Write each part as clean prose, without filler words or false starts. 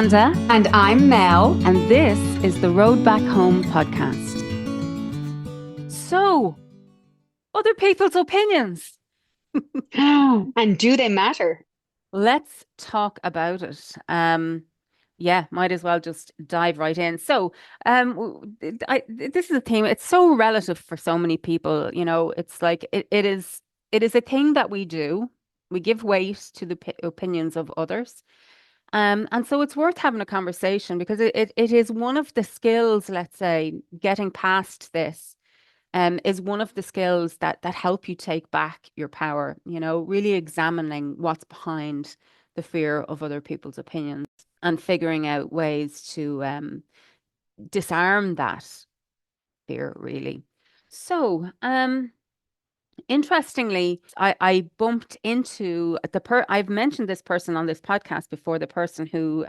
Amanda. And I'm Mel. And this is the Road Back Home podcast. So, other people's opinions. And do they matter? Let's talk about it. Yeah, might as well just dive right in. So, this is a theme. It's so relative for so many people. You know, it's like it is a thing that we do. We give weight to the opinions of others. And so it's worth having a conversation because it is one of the skills, let's say, getting past this, is one of the skills that help you take back your power, you know, really examining what's behind the fear of other people's opinions and figuring out ways to disarm that fear, really. So, interestingly, I bumped into I've mentioned this person on this podcast before, the person who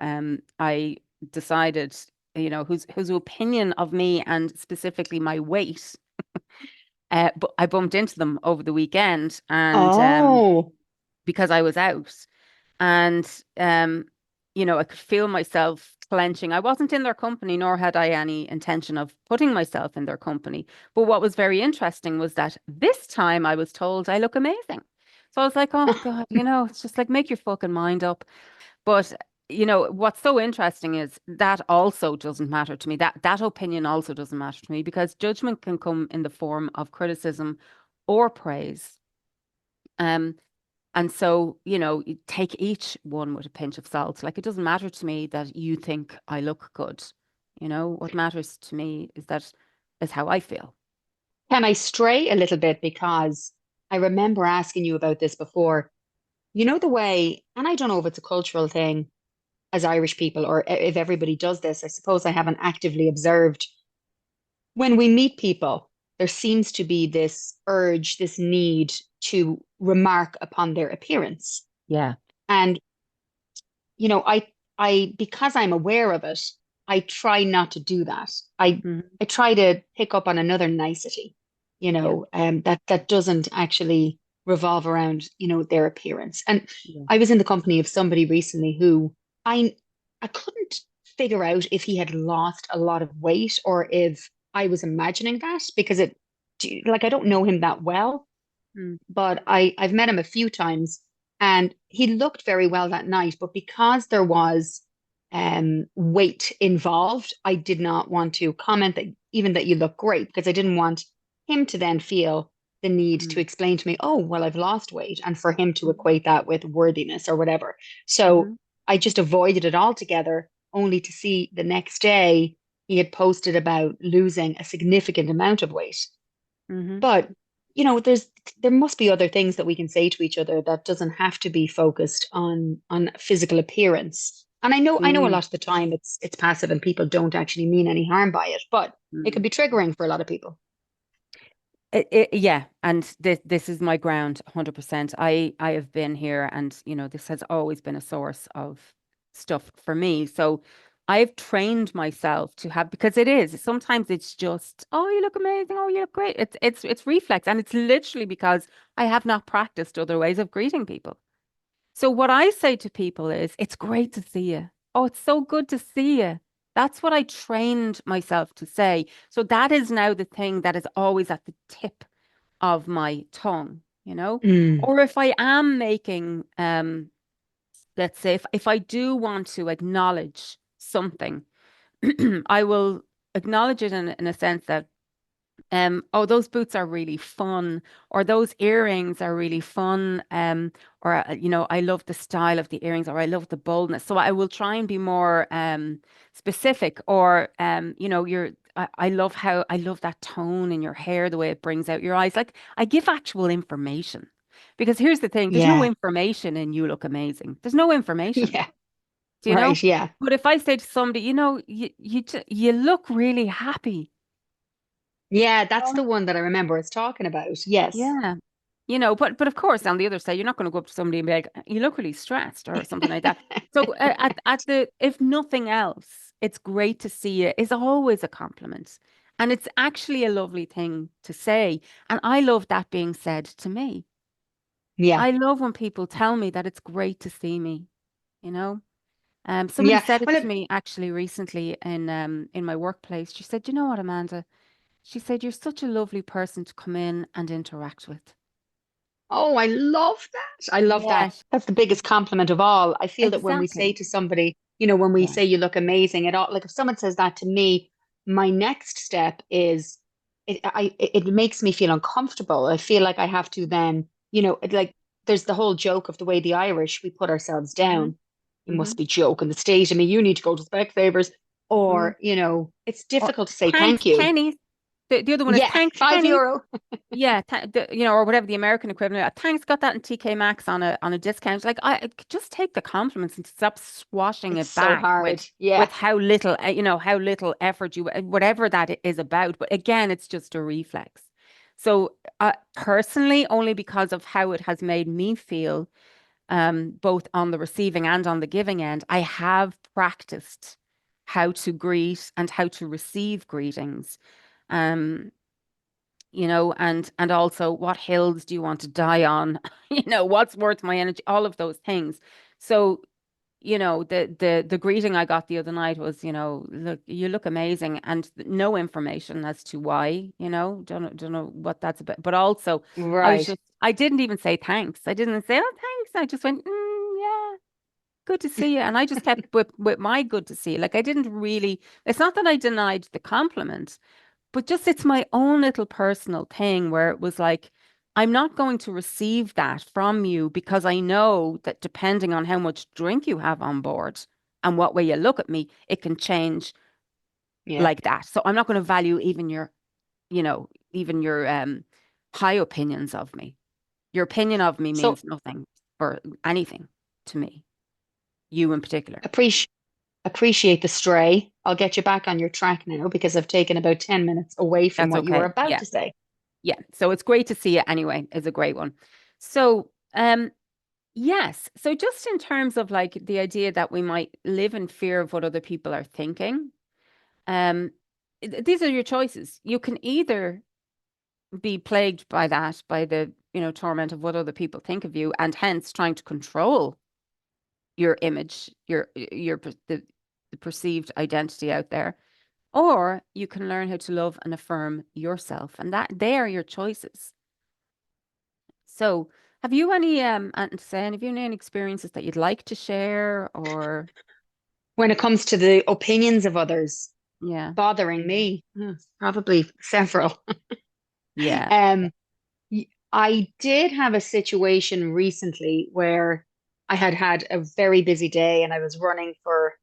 I decided, you know, whose opinion of me and specifically my weight, but I bumped into them over the weekend and Oh, because I was out and you know, I could feel myself clenching. I wasn't in their company, nor had I any intention of putting myself in their company. But what was very interesting was that this time I was told I look amazing. So I was like, oh God, you know, it's just like make your fucking mind up. But you know, what's so interesting is that also doesn't matter to me. That opinion also doesn't matter to me because judgment can come in the form of criticism or praise. Um, and so, you know, you take each one with a pinch of salt. Like, it doesn't matter to me that you think I look good. You know, what matters to me is how I feel. can I stray a little bit? Because I remember asking you about this before. You know, the way, and I don't know if it's a cultural thing as Irish people or if everybody does this. I suppose I haven't actively observed. When we meet people, there seems to be this urge, this need to remark upon their appearance. Yeah. And you know, because I'm aware of it, I try not to do that. I Hmm. I try to pick up on another nicety, Yeah. that doesn't actually revolve around, their appearance. And Yeah. I was in the company of somebody recently who I I couldn't figure out if he had lost a lot of weight or if I was imagining that because like I don't know him that well, Mm. but I've met him a few times and he looked very well that night. But because there was weight involved, I did not want to comment that even that you look great because I didn't want him to then feel the need to Mm. explain to me, oh, well, I've lost weight, and for him to Mhm. equate that with worthiness or whatever. So Mhm. I just avoided it altogether, only to see the next day he had posted about losing a significant amount of weight. Mhm. But there must be other things that we can say to each other that doesn't have to be focused on physical appearance. And I know a Mm. lot of the time it's passive and people don't actually mean any harm by it, but it can Mm. be triggering for a lot of people. Yeah, and this is my ground, 100%. I have been here, and you know, this has always been a source of stuff for me. So I've trained myself to have, because it is sometimes it's just, oh, you look amazing, oh, you look great. It's reflex, and it's literally because I have not practiced other ways of greeting people. So what I say to people is, it's great to see you. Oh, it's so good to see you. That's what I trained myself to say. So that is now the thing that is always at the tip of my tongue, you know? Mm, Or if I am making, let's say, if I do want to acknowledge something, I will acknowledge it in a sense that oh, those boots are really fun, or those earrings are really fun, or you know, I love the style of the earrings, or I love the boldness. So I will try and be more specific, or you know, I love that tone in your hair, the way it brings out your eyes. Like I give actual information, because here's the thing: there's no yeah. information in you look amazing. There's no information, Yeah. do you know? Right. Yeah. But if I say to somebody, you know, you look really happy. Yeah. That's the one that I remember us talking about. Yes. Yeah. You know, but of course, on the other side, you're not going to go up to somebody and be like, you look really stressed or something like that. So at the, if nothing else, it's great to see you is always a compliment. And it's actually a lovely thing to say. And I love that being said to me. Yeah. I love when people tell me that it's great to see me, you know? Somebody Yeah. said it Well, to me actually recently in my workplace. She said, "You know what, Amanda?" She said, "You're such a lovely person to come in and interact with." oh, I love that. I love that. Yes, That's the biggest compliment of all. I feel that when we say exactly. to somebody, when we Yeah. say you look amazing, it all like if someone says that to me, my next step is it makes me feel uncomfortable. I feel like I have to then, like there's the whole joke of the way the Irish we put ourselves Hmm. down. You Hmm. must be joking the state. I mean, you need to go to Specsavers, Hmm. or it's Or difficult to say thanks, thank you. pennies. The other one is Yeah, thanks, five pennies. euro. Yeah, or whatever the American equivalent. Thanks, got that in TK Maxx on a discount. Like I just take the compliments and stop swashing It's it so back hard. Yeah, with how little effort you whatever that is about. But again, it's just a reflex. So personally, only because of how it has made me feel, both on the receiving and on the giving end, I have practiced how to greet and how to receive greetings. Um, and also what hills do you want to die on? What's worth my energy? All of those things. So, the greeting I got the other night was, look, you look amazing, and no information as to why, don't know what that's about. But also, right. I didn't even say thanks. I didn't say, oh, thanks. I just went, yeah, good to see you. And I just kept with my good to see you. Like I didn't really, it's not that I denied the compliment, but just it's my own little personal thing where it was like, I'm not going to receive that from you because I know that depending on how much drink you have on board and what way you look at me, it can change Yeah. like that. So I'm not going to value even your high opinions of me. Your opinion of me So means nothing for anything to me, you in particular. appreciate appreciate the stray. I'll get you back on your track now because I've taken about 10 minutes away from That's what you were okay. about Yeah. to say. Yeah. So it's great to see you anyway. It's a great one. So, yes. So just in terms of like the idea that we might live in fear of what other people are thinking, um, these are your choices. You can either be plagued by that, by the, torment of what other people think of you, and hence trying to control your image, the perceived identity out there, or you can learn how to love and affirm yourself, and that they are your choices. So, have you any and say, have you any experiences that you'd like to share, or When it comes to the opinions of others yeah, bothering me, probably several. yeah, Um, I did have a situation recently where I had had a very busy day and I was running for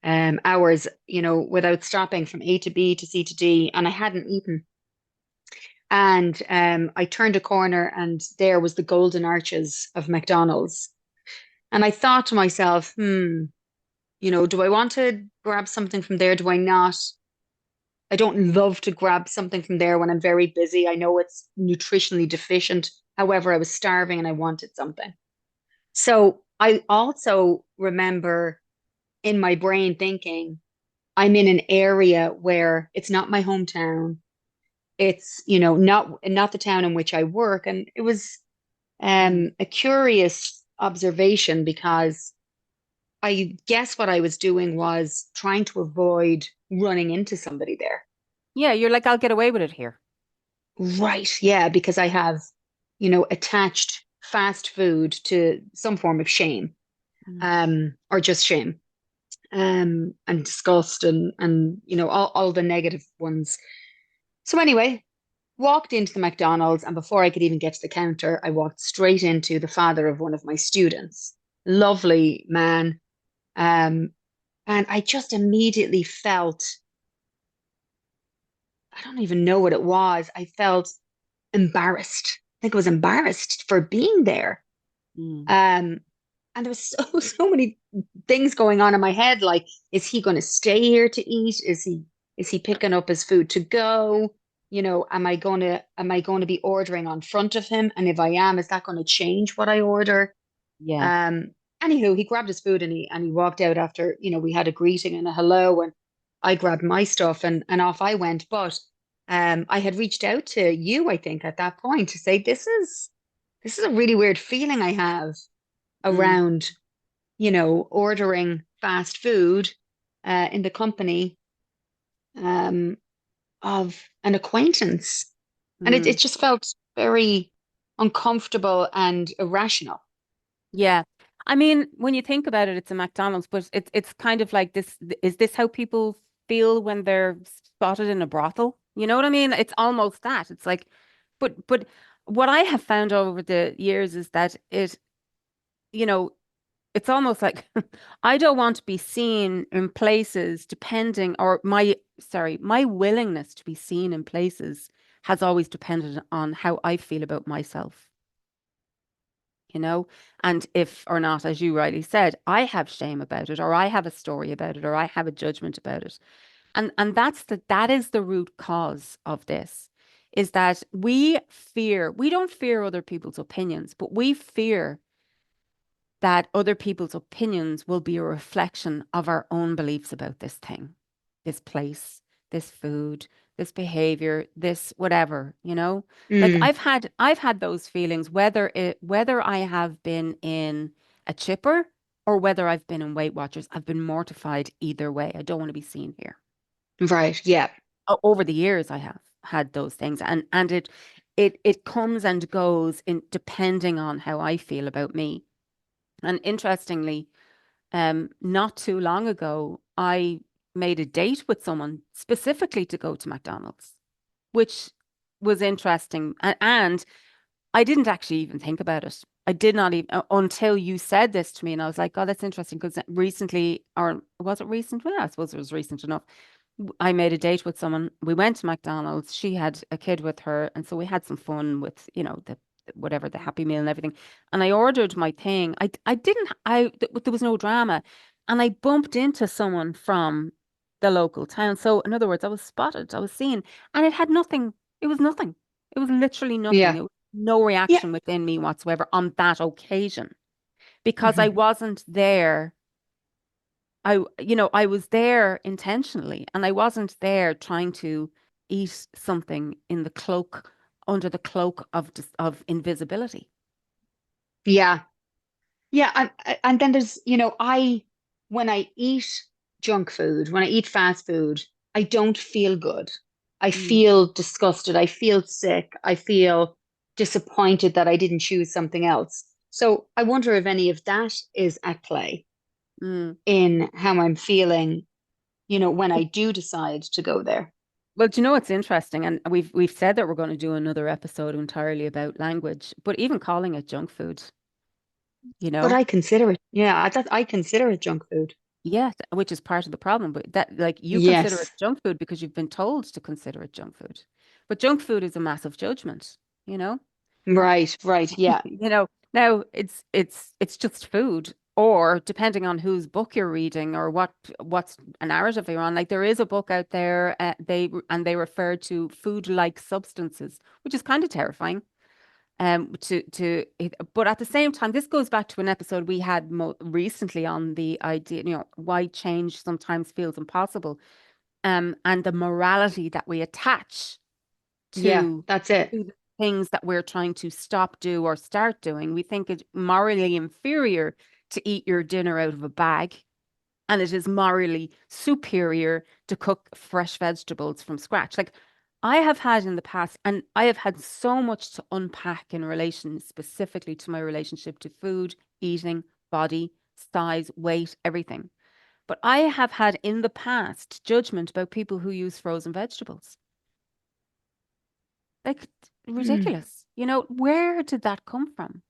hours, without stopping from A to B to C to D, and I hadn't eaten. And I turned a corner and there was the golden arches of McDonald's. And I thought to myself, do I want to grab something from there? Do I not? I don't love to grab something from there when I'm very busy. I know it's nutritionally deficient. However, I was starving and I wanted something. So I also remember in my brain thinking, I'm in an area where it's not my hometown. It's, not the town in which I work. And it was mm. a curious observation because I guess what I was doing was trying to avoid running into somebody there. Yeah. You're like, I'll get away with it here. Right. Yeah, because I have, attached fast food to some form of shame, Mm. or just shame, and disgust and all the negative ones. So anyway, walked into the McDonald's, and before I could even get to the counter, I walked straight into the father of one of my students. Lovely man. Um, and I just immediately felt, I don't even know what it was. I felt embarrassed. I think I was embarrassed for being there. Mm. Um, and there was so many things going on in my head. Like, is he going to stay here to eat? Is he picking up his food to go? Am I going to be ordering on front of him? And if I am, is that going to change what I order? Yeah. Um, Anywho, he grabbed his food and he walked out after, we had a greeting and a hello, and I grabbed my stuff and off I went. But I had reached out to you, I think, at that point to say this is a really weird feeling I have Mm. around, ordering. fast food in the company um, of an acquaintance. And it Mm. just felt very uncomfortable and irrational. Yeah. I mean, when you think about it, it's a McDonald's, but it's kind of like this. Is this how people feel when they're spotted in a brothel? You know what I mean? It's almost that. It's like, but what I have found over the years is that you know, it's almost like I don't want to be seen in places depending, or my willingness to be seen in places has always depended on how I feel about myself, you know? And if or not, as you rightly said, I have shame about it, or I have a story about it, or I have a judgment about it. And that is the root cause of this, is that we don't fear other people's opinions, but we fear that other people's opinions will be a reflection of our own beliefs about this thing, this place, this food, this behavior, this whatever, you know? Like Mm, I've had those feelings whether I have been in a chipper or whether I've been in Weight Watchers, I've been mortified either way. I don't want to be seen here. right. Yeah. Over the years I have had those things, and it comes and goes in depending on how I feel about me. And interestingly, not too long ago, I made a date with someone specifically to go to McDonald's, which was interesting. And I didn't actually even think about it. I did not even until you said this to me, and I was like, "Oh, that's interesting." Because recently, or was it recent? Well, I suppose it was recent enough. I made a date with someone. We went to McDonald's. She had a kid with her, and so we had some fun with, the whatever the Happy Meal and everything. And I ordered my thing. I didn't. There was no drama, and I bumped into someone from the local town. So in other words, I was spotted. I was seen, and it had nothing. It was nothing. It was literally nothing. Yeah. It was no Yeah. reaction within me whatsoever on that occasion because I Hmm. wasn't there. I was there intentionally and I wasn't there trying to eat something in the cloak, under the cloak of of invisibility. Yeah. Yeah. And then there's, when I eat junk food, when I eat fast food, I don't feel good. I Mm, feel disgusted. I feel sick. I feel disappointed that I didn't choose something else. So I wonder if any of that is at play mm. in how I'm feeling, when I do decide to go there. Well, do you know what's interesting? And we've said that we're going to do another episode entirely about language, but even calling it junk food, you But know? I consider it, yeah, I consider it junk food. Yeah, which is part of the problem. But that, like, you consider it Yes. junk food because you've been told to consider it junk food. But junk food is a massive judgment, you know? Right, right. Yeah. Now it's just food, or depending on whose book you're reading or what's a narrative you're on. Like there is a book out there, they refer to food-like substances, which is kind of terrifying. But at the same time, this goes back to an episode we had mo recently on the idea, why change sometimes feels impossible, and the morality that we attach Yeah, to that's it. the things that we're trying to stop, do, or start doing. We think it's morally inferior to eat your dinner out of a bag, and it is morally superior to cook fresh vegetables from scratch. Like I have had in the past, and I have had so much to unpack in relation specifically to my relationship to food, eating, body, size, weight, everything. But I have had in the past judgment about people who use frozen vegetables. Like Mm. ridiculous. Where did that come from?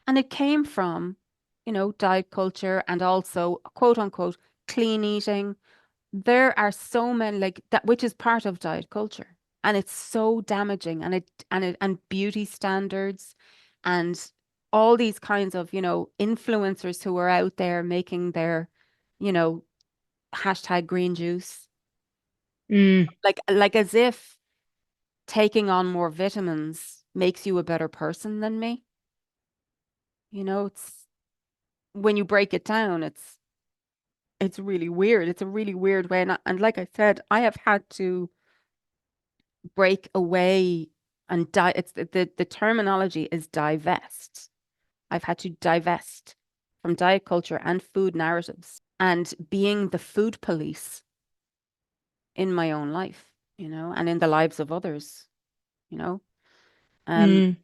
And it came from, diet culture and also quote unquote clean eating. There are so many like that, which is part of diet culture. And it's so damaging and beauty standards and all these kinds of, influencers who are out there making their, you know, hashtag green juice. Mm. Like as if taking on more vitamins makes you a better person than me. It's when you break it down, it's really weird. It's a really weird way. And like I said, I have had to break away and it's the terminology is divest. I've had to divest from diet culture and food narratives. and being the food police in my own life, and in the lives of others, you know. Um, Mm.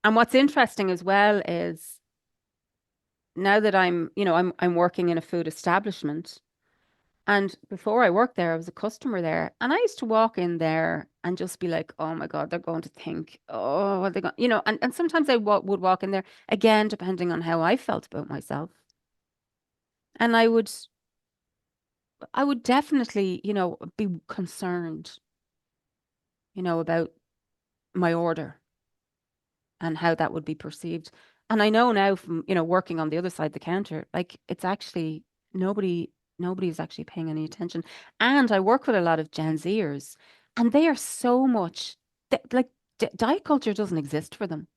and what's interesting as well is now that I'm working in a food establishment, and before I worked there, I was a customer there, and I used to walk in there and just be like, "Oh my God, they're going to think, oh, what are they going," and sometimes I would walk in there again, depending on how I felt about myself, and I would definitely, be concerned, about my order and how that would be perceived. And I know now from, working on the other side of the counter, like it's actually nobody, nobody is actually paying any attention. And I work with a lot of Gen Zers, and they are so much like diet culture doesn't exist for them.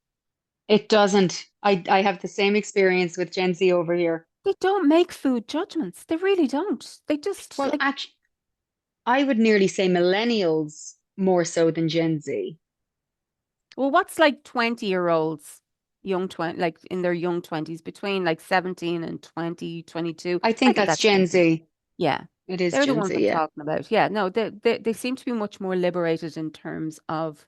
It doesn't. I have the same experience with Gen Z over here. They don't make food judgments. They really don't. They just Well, like, actually, I would nearly say millennials more so than Gen Z. well, what's like 20-year-olds, young 20, like in their young 20s, between like 17 and 20, 22. I I think think that's that's Gen Gen Z. Z. Yeah. It is They're the Gen ones Z, I'm yeah. talking about. Yeah, no, they seem to be much more liberated in terms of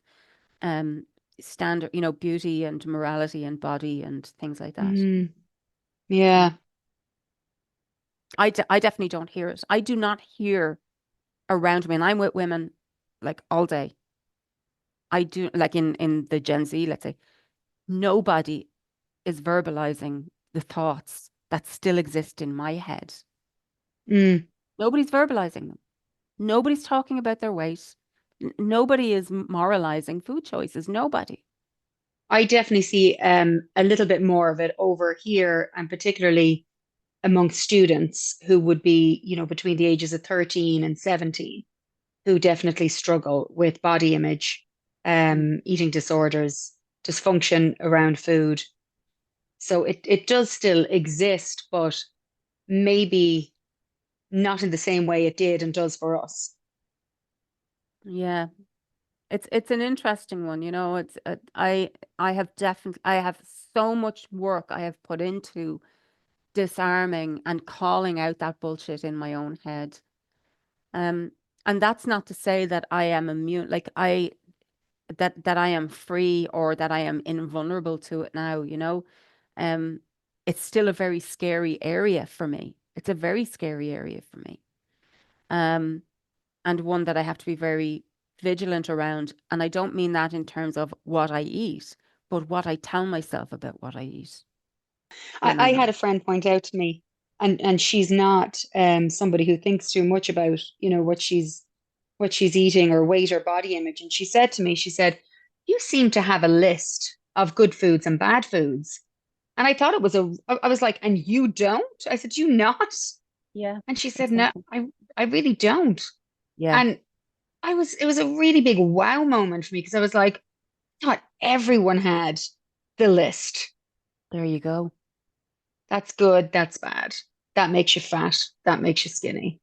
um standard, beauty and morality and body and things like that. Mm, Yeah. yeah. I definitely don't hear it. I do not hear around me, and I'm with women like all day. I do like in the Gen Z, let's say, nobody is verbalizing the thoughts that still exist in my head. Mm. Nobody's verbalizing them. Nobody's talking about their weight. Nobody is moralizing food choices. Nobody. I definitely see a little bit more of it over here, and particularly among students who would be, between the ages of 13 and 17, who definitely struggle with body image, Mm. eating disorders, dysfunction around food. So it does still exist, but maybe not in the same way it did and does for us. Yeah, it's an interesting one, It's I have so much work I have put into disarming and calling out that bullshit in my own head. Um, and that's not to say that I am immune, like that I am free or that I am invulnerable to it now, Um, it's still a very scary area for me. It's a very scary area for me. Um, and one that I have to be very vigilant around. And I don't mean that in terms of what I eat, but what I tell myself about what I eat in my I had a life. friend point out to me, and she's not somebody who thinks too much about, what she's eating or weight or body image. And she said to me, she said, "You seem to have a list of good foods and bad foods." And I thought it was I was like, "And you don't?" I said, "You not?" Yeah, And she said, "No, exactly. I really don't." Yeah, And it was a really big wow moment for me because I was like, I thought everyone had the list. there you go. That's good, that's bad. That makes you fat, that makes you skinny.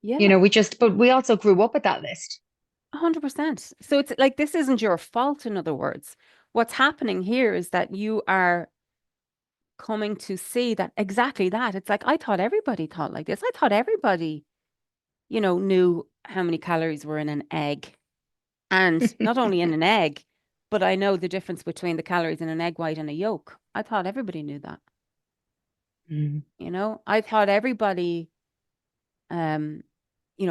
Yeah, But we also grew up with that list. 100%. So it's like this isn't your fault, in other words. What's happening here is that you are coming to see that exactly that. It's like I thought everybody thought like this. I thought everybody, knew how many calories were in an egg. And not only in an egg, but I know the difference between the calories in an egg white and a yolk. I thought everybody knew that. Mm. I thought everybody, um,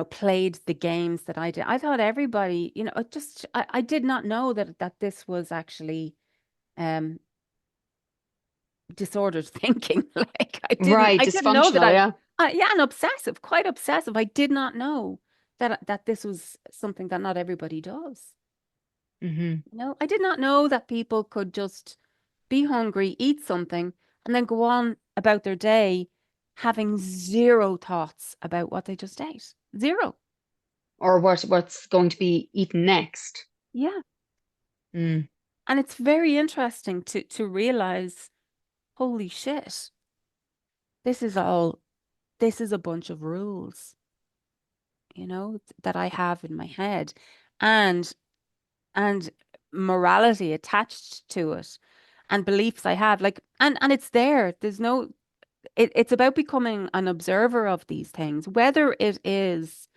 played the games that I did. I thought everybody, it just, I did not know that this was actually, um, disordered thinking. Like Right, I didn't know that dysfunctional, yeah. yeah, and obsessive, quite obsessive. I did not know that this was something that not everybody does. Hmm. I did not know that people could just be hungry, eat something, and then go on about their day having zero thoughts about what they just ate. Zero. Or what's going to be eaten next. Yeah. Mm. And it's very interesting to realize, holy shit, this is all this is a bunch of rules, that I have in my head. And and morality attached to it and beliefs I have, like, and it's there. There's no, it's about becoming an observer of these things, whether it is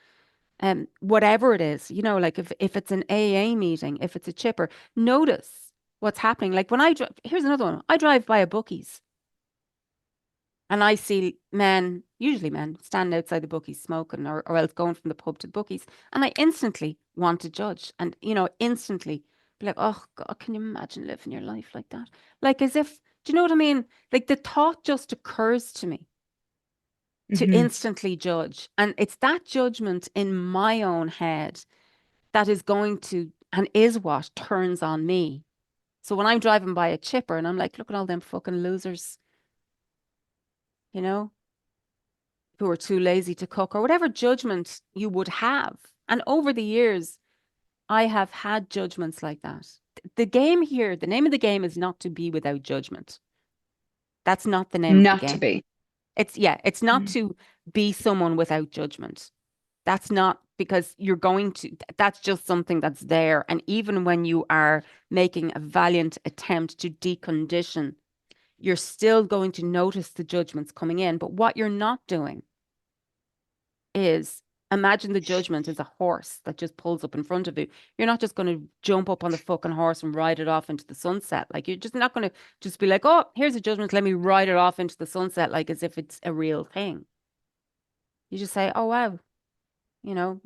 whatever it is, like if it's an AA meeting, if it's a chipper, notice what's happening. Like when I drive, here's another one. I drive by a Bookies and I see men, usually men, standing outside the Bookies smoking or else going from the pub to the Bookies. And I instantly want to judge and, instantly be like, oh God, can you imagine living your life like that? Like as if, do you know what I mean? Like the thought just occurs to me to Hmm. instantly judge. And it's that judgment in my own head that is going to and is what turns on me. So when I'm driving by a chipper and I'm like, look at all them fucking losers, you know, who are too lazy to cook or whatever judgment you would have. And over the years, I have had judgments like that. The game here, the name of the game is not to be without judgment. That's not the name of the Not to game. be. It's not Mm. to be someone without judgment. That's not because you're going to, that's just something that's there. And even when you are making a valiant attempt to decondition, you're still going to notice the judgments coming in. But what you're not doing is imagine the judgment is a horse that just pulls up in front of you. You're not just going to jump up on the fucking horse and ride it off into the sunset. Like you're just not going to just be like, oh, here's a judgment. Let me ride it off into the sunset, like as if it's a real thing. You just say, oh, wow, you know,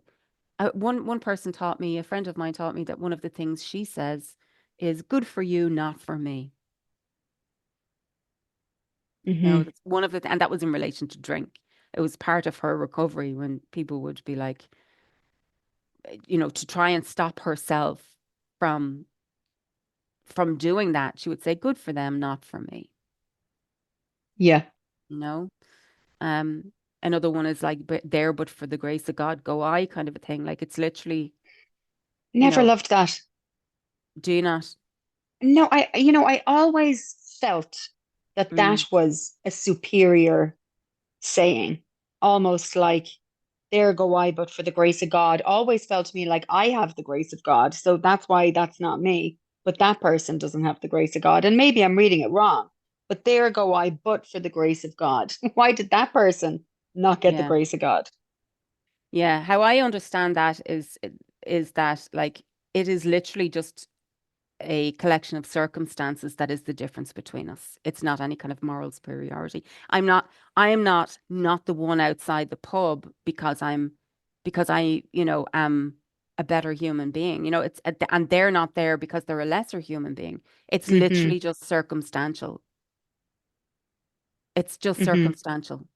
one person taught me, a friend of mine taught me that one of the things she says is good for you, not for me. Hmm. That's one of the, and that was in relation to drink. It was part of her recovery when people would be like, to try and stop herself from from doing that. She would say, good for them, not for me. Yeah. You know, um, another one is like, but there, but for the grace of God, go I kind of a thing. Like it's literally, you Never know, loved that. do you not? No, I always felt that Mm, that was a superior saying, almost like, there go I, but for the grace of God. Always felt to me like I have the grace of God. So that's why that's not me. But that person doesn't have the grace of God. And maybe I'm reading it wrong. But there go I, but for the grace of God. Why did that person not get the yeah. grace of God? Yeah, how I understand that is that like it is literally just a collection of circumstances that is the difference between us. It's not any kind of moral superiority. I am not the one outside the pub because I, am a better human being. And they're not there because they're a lesser human being. It's Hmm. literally just circumstantial. It's just Hmm. circumstantial.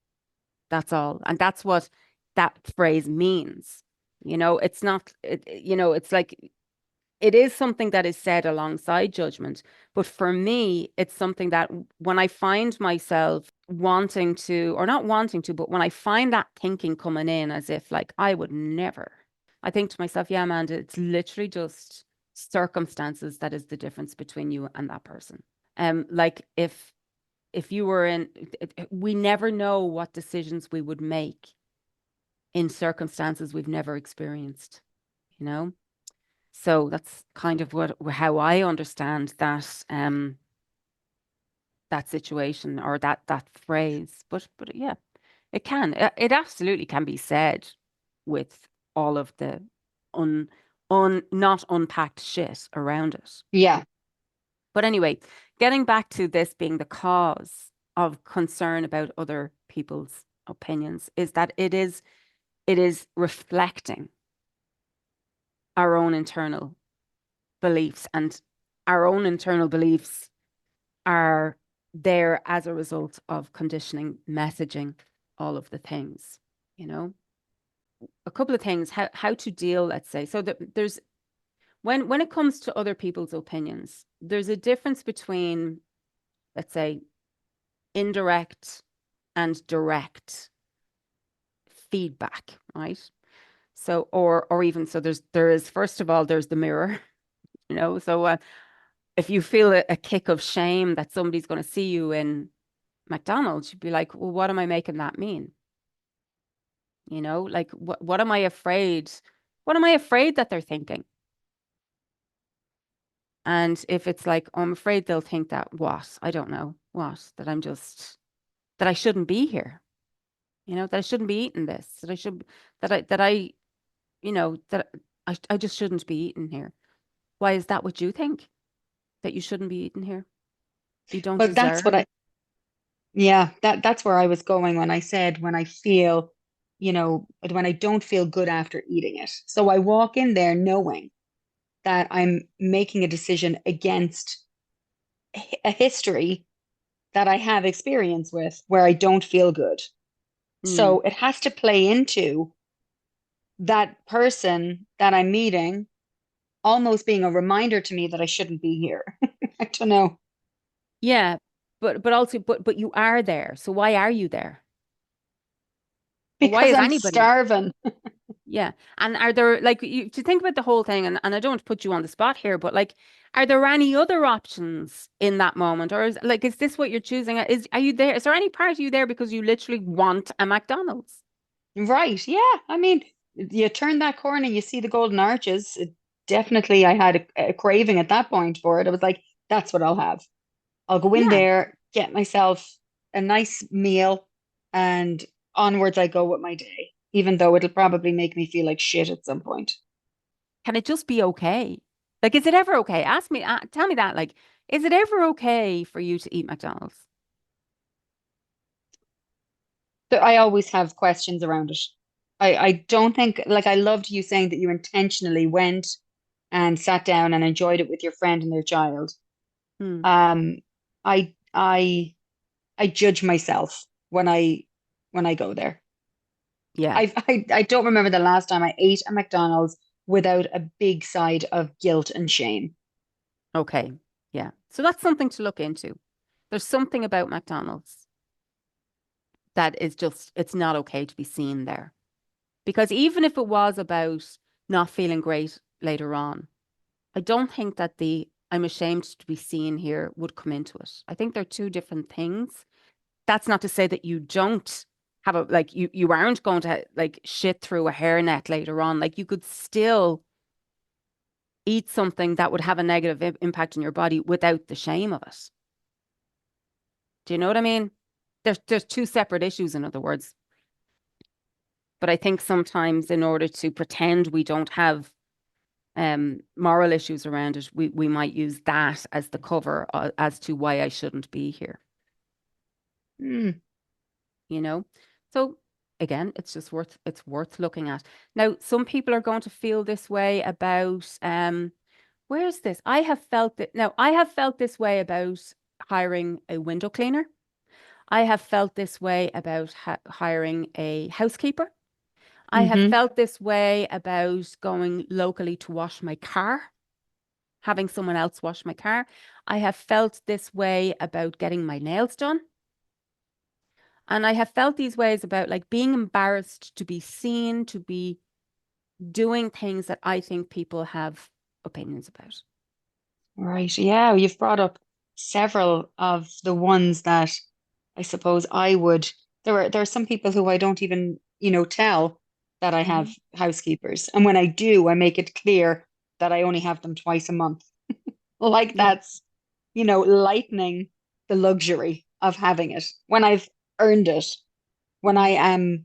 That's all. And that's what that phrase means. It's not, it's like it is something that is said alongside judgment. But for me, it's something that when I find myself wanting to, or not wanting to, but when I find that thinking coming in as if like I would never, I think to myself, yeah, Amanda, it's literally just circumstances that is the difference between you and that person. Like if you were in, we never know what decisions we would make in circumstances we've never experienced, you know? So that's kind of what how I understand that situation or that phrase. But yeah, it absolutely can be said with all of the un not unpacked shit around it. Yeah. But anyway, getting back to this being the cause of concern about other people's opinions is that it is reflecting our own internal beliefs, and our own internal beliefs are there as a result of conditioning, messaging, all of the things, you know. A couple of things how to deal, let's say. So there's when it comes to other people's opinions, there's a difference between, let's say, indirect and direct feedback, right? So or even so there is first of all there's the mirror, so if you feel a kick of shame that somebody's going to see you in McDonald's, you'd be like, well, what am I making that mean? Like what am I afraid? What am I afraid that they're thinking? And if it's like, oh, I'm afraid they'll think that what? I don't know what, that I'm just that I shouldn't be here, that I shouldn't be eating this, that I should, that I, that I just shouldn't be eating here. Why is that what you think? That you shouldn't be eating here? You don't But that's deserve? what yeah, that's where I was going when I said when I feel, when I don't feel good after eating it. So I walk in there knowing that I'm making a decision against a history that I have experience with where I don't feel good. Mm. So it has to play into that person that I'm meeting almost being a reminder to me that I shouldn't be here. I don't know. Yeah, but also but you are there. So why are you there? Or why Because is I'm anybody? starving. Yeah. And are there like you to think about the whole thing, and I don't want to put you on the spot here, but like are there any other options in that moment? Or is this what you're choosing? Are you there? Is there any part of you there because you literally want a McDonald's? Right. Yeah. I mean, you turn that corner, you see the golden arches. Definitely, I had a craving at that point for it. I was like, that's what I'll have. I'll go in Yeah. there, get myself a nice meal, and onwards I go with my day, even though it'll probably make me feel like shit at some point. Can it just be okay? Like, is it ever okay? Ask me, tell me that. Like, is it ever okay for you to eat McDonald's? So I always have questions around it. I don't think, like, I loved you saying that you intentionally went and sat down and enjoyed it with your friend and their child. Hmm. Um, I judge myself when I go there. Yeah. I don't remember the last time I ate at McDonald's without a big side of guilt and shame. Okay. Yeah. So that's something to look into. There's something about McDonald's that is just, it's not okay to be seen there. Because even if it was about not feeling great later on, I don't think that the I'm ashamed to be seen here would come into it. I think they're two different things. That's not to say that you don't have like you aren't going to like shit through a hairnet later on. Like you could still eat something that would have a negative impact on your body without the shame of it. Do you know what I mean? There's two separate issues, in other words. But I think sometimes in order to pretend we don't have moral issues around it, we might use that as the cover as to why I shouldn't be here, Hmm. you know? So again, it's worth looking at. Now, some people are going to feel this way about where's this? I have felt this way about hiring a window cleaner. I have felt this way about hiring a housekeeper. I have Mm-hmm. felt this way about going locally to wash my car, having someone else wash my car. I have felt this way about getting my nails done. And I have felt these ways about like being embarrassed to be seen, to be doing things that I think people have opinions about. Right. Yeah, you've brought up several of the ones that I suppose I would. There are some people who I don't even, tell that I have Mhm. housekeepers. And when I do, I make it clear that I only have them twice a month. Like Yeah. that's, lightening the luxury of having it when I've earned it, when I Hmm.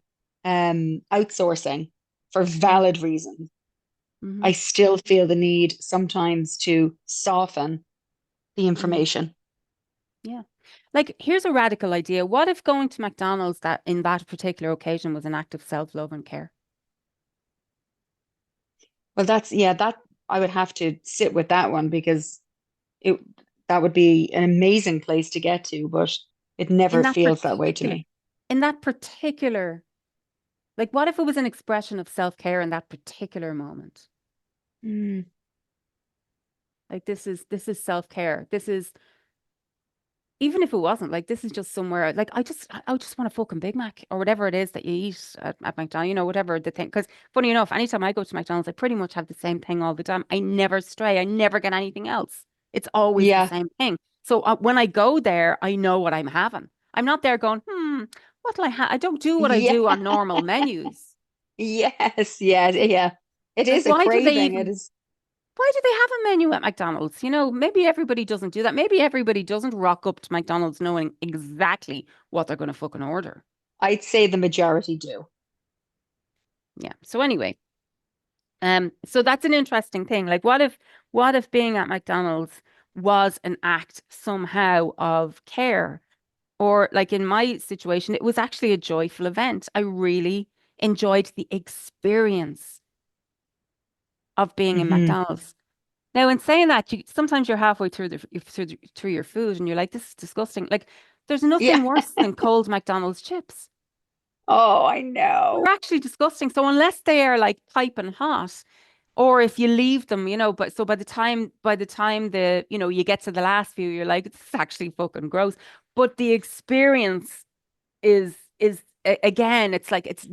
am outsourcing for Hmm. valid reasons. I Hmm. still feel the need sometimes to soften the Hmm. information. Yeah. Like, here's a radical idea. What if going to McDonald's that in that particular occasion was an act of self-love and care? Well, yeah, that I would have to sit with that one because it that would be an amazing place to get to, but it In never that feels that way to particular, me. in that particular, like, what if it was an expression of self-care in that particular moment? Mm, Like, this is self-care. This is even if it wasn't like this is just somewhere like I just want a fucking Big Mac or whatever it is that you eat at McDonald's, whatever the thing. Because funny enough, anytime I go to McDonald's, I pretty much have the same thing all the time. I never stray. I never get anything else. It's always the yeah, same thing. So when I go there, I know what I'm having. I'm not there going, what'll I have? I don't do what I yeah, do on normal menus. yes, yeah, yeah. It Like, is a why do they craving. It even? is. Why do they have a menu at McDonald's? Maybe everybody doesn't do that. Maybe everybody doesn't rock up to McDonald's knowing exactly what they're going to fucking order. I'd say the majority do. Yeah. So anyway, so that's an interesting thing. Like, what if being at McDonald's was an act somehow of care? Or like in my situation, it was actually a joyful event. I really enjoyed the experience of being in Hmm. McDonald's. Now, in saying that, sometimes you're halfway through your food and you're like, this is disgusting. Like, there's Yeah. nothing worse than cold McDonald's chips. Oh, I They're know. actually disgusting. So unless they are like piping hot, or if you leave them, but so by the time you get to the last few, you're like, it's actually fucking gross. But the experience again, it's like it's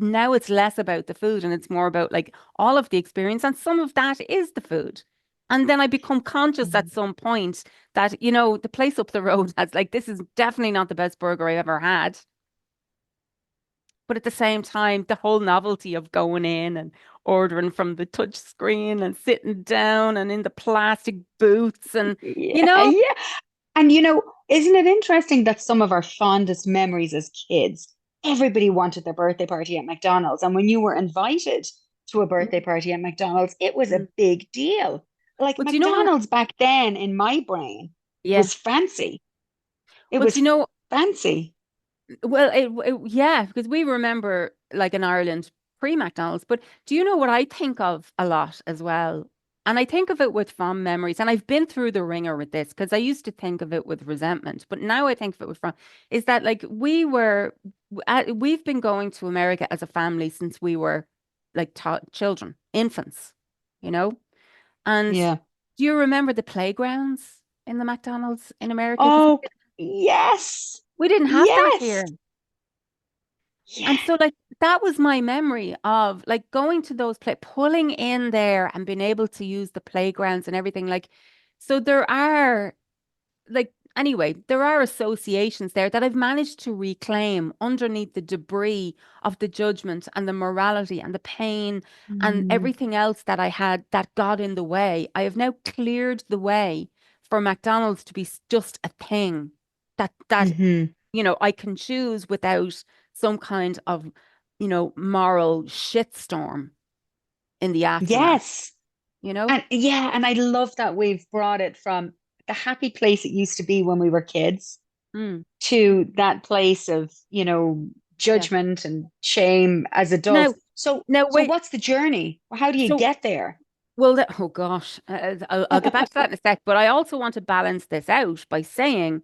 less about the food and it's more about like all of the experience, and some of that is the food. And then I become conscious at Mhm. some point that, the place up the road has like, this is definitely not the best burger I've ever had. But at the same time, the whole novelty of going in and ordering from the touch screen and sitting down and in the plastic booths and, you Yeah, know, yeah. And isn't it interesting that some of our fondest memories as kids, everybody wanted their birthday party at McDonald's. And when you were invited to a birthday Mm, party at McDonald's, it was a mm. big deal. Like But do you know what? McDonald's back then in my brain Yeah. was fancy. It But was you know, fancy. well, yeah, because we remember like in Ireland pre-McDonald's. But do you know what I think of a lot as well? And I think of it with fond memories. And I've been through the ringer with this because I used to think of it with resentment, but now I think of it with fond. Is that like we've been going to America as a family since we were like children, infants, you know? And Yeah. do you remember the playgrounds in the McDonald's in America? Because Oh, yes. we didn't have that Yes. here. And Yeah. so like that was my memory of like going to those pulling in there and being able to use the playgrounds and everything. Like, so there are like anyway, there are associations there that I've managed to reclaim underneath the debris of the judgment and the morality and the pain and Mm-hmm. everything else that I had that got in the way. I have now cleared the way for McDonald's to be just a thing that Mm-hmm. I can choose without some kind of, moral shitstorm in the aftermath, Yes. you know? And yeah, and I love that we've brought it from the happy place it used to be when we were kids Mm, to that place of, yeah. judgment and shame as adults. Now, So, now so wait. what's the journey? How do you So, get there? well, oh gosh, I'll get back to that in a sec, but I also want to balance this out by saying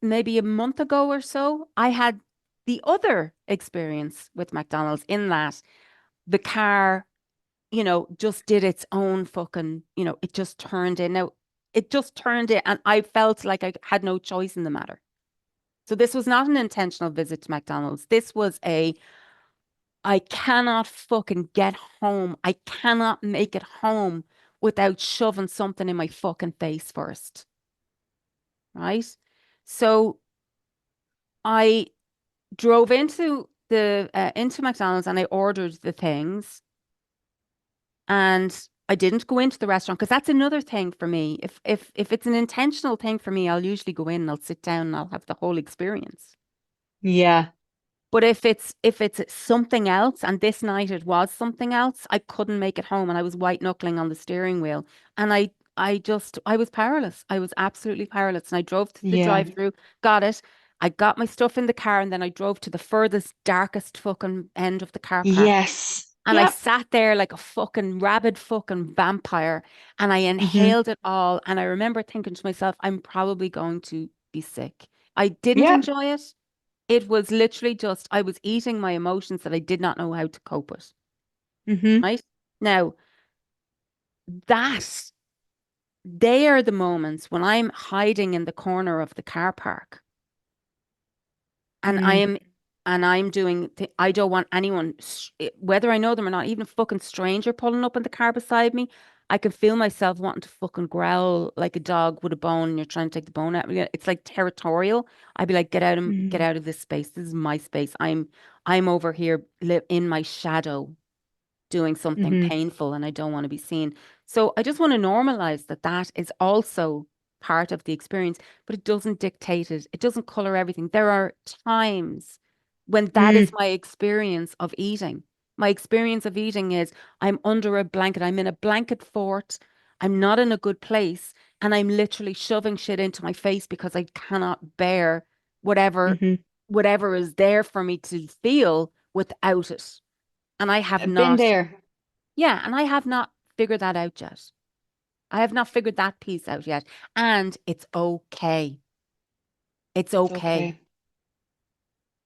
maybe a month ago or so, I had the other experience with McDonald's in that the car just did its own fucking, it just turned in. Now, it just turned in, and I felt like I had no choice in the matter. So this was not an intentional visit to McDonald's. This was I cannot fucking get home. I cannot make it home without shoving something in my fucking face first. Right? So I drove into McDonald's and I ordered the things. And I didn't go into the restaurant because that's another thing for me. If it's an intentional thing for me, I'll usually go in and I'll sit down and I'll have the whole experience. Yeah. But if it's something else, and this night it was something else, I couldn't make it home and I was white knuckling on the steering wheel. And I was powerless. I was absolutely powerless. And I drove to the Yeah. drive-through, got it. I got my stuff in the car and then I drove to the furthest, darkest fucking end of the car park. Yes. And I Yep. sat there like a fucking rabid fucking vampire and I Hmm. inhaled it all. And I remember thinking to myself, I'm probably going to be sick. I didn't Yep. enjoy it. It was literally just, I was eating my emotions that I did not know how to cope with. Hmm. Right? Now, that, they are the moments when I'm hiding in the corner of the car park and I Mm. am and I'm doing I don't want anyone whether I know them or not, even a fucking stranger pulling up in the car beside me. I can feel myself wanting to fucking growl like a dog with a bone and you're trying to take the bone out. It's like territorial. I'd be like, get Mm. out of this space. This is my space. I'm over here in my shadow. doing something Hmm. painful and I don't want to be seen. So I just want to normalize that that is also part of the experience, but it doesn't dictate it. It doesn't color everything. There are times when that is Mm, my experience of eating. My experience of eating is I'm under a blanket, I'm in a blanket fort, I'm not in a good place, and I'm literally shoving shit into my face because I cannot bear whatever hmm. whatever is there for me to feel without it. And I have I've been not, there. yeah, and I have not figured that out yet. I have not figured that piece out yet. And it's okay. It's It's okay. okay.